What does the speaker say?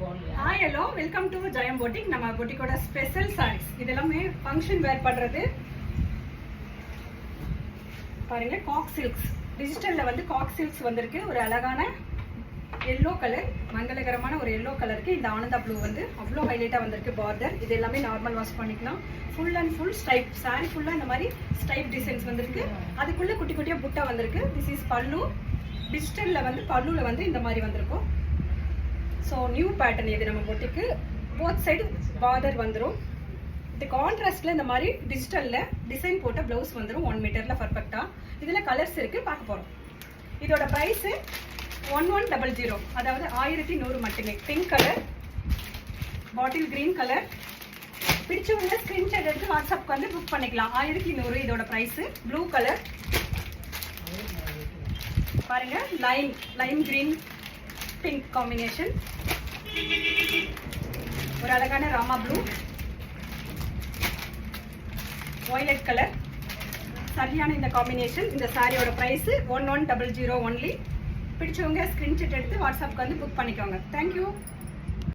Hi hello welcome to Jayam boutique. நம்ம பொட்டிக்கோட special saris இது எல்லாமே ஃபங்க்ஷன் வேர் பண்றது. பாருங்க, காக் சில்க்ஸ் டிஜிட்டல்ல வந்து காக் சில்க்ஸ் வந்திருக்கு. ஒரு அழகான எல்லோ கலர், மங்களகரமான ஒரு எல்லோ கலருக்கு இந்த ஆனந்தா ப்ளூ வந்து அவ்வளோ ஹைலைட்டா வந்திருக்கு. பார்டர் இது எல்லாமே நார்மல் வாஷ் பண்ணிக்கலாம். ஃபுல் அண்ட் ஃபுல் ஸ்டைப் சாரி ஃபுல்லா இந்த மாதிரி ஸ்டைப் டிசைன்ஸ் வந்திருக்கு. அதுக்குள்ள குட்டி குட்டியா புட்டா வந்திருக்கு. திஸ் இஸ் பல்லு. டிஜிட்டல்ல வந்து பல்லுல வந்து இந்த மாதிரி வந்திருக்கும். ஸோ நியூ பேட்டர்ன் இது நம்ம பொட்டிக்கு. போத் சைடு பார்டர் வந்துடும். இது கான்ட்ராஸ்ட்ல இந்த மாதிரி டிஜிட்டல்ல டிசைன் போட்ட பிளவுஸ் வந்துடும். 1 மீட்டர்ல பர்ஃபெக்டா. இதுல கலர்ஸ் இருக்கு, பார்க்க போறோம். இதோட பிரைஸ் 1100, அதாவது 1100 மட்டுமே. Pink colour, bottle green colour. பிடிச்சவங்க ஸ்கிரீன்ஷாட் எடுத்து வாட்ஸ்அப்க்கு வந்து புக் பண்ணிக்கலாம். 1100 இதோட பிரைஸ். ப்ளூ கலர் பாருங்க, லைம் கிரீன் பிங்க் காம்பினேஷன். ஒரு அழகான ராமா ப்ளூ, வயலட் கலர். சரியான இந்த காம்பினேஷன். இந்த சாரியோட பிரைஸ் 1100 ஒன்லி. பிடிச்சவங்க ஸ்கிரீன்ஷாட் எடுத்து வாட்ஸ்அப்க்கு வந்து புக் பண்ணிக்கோங்க. தேங்க்யூ.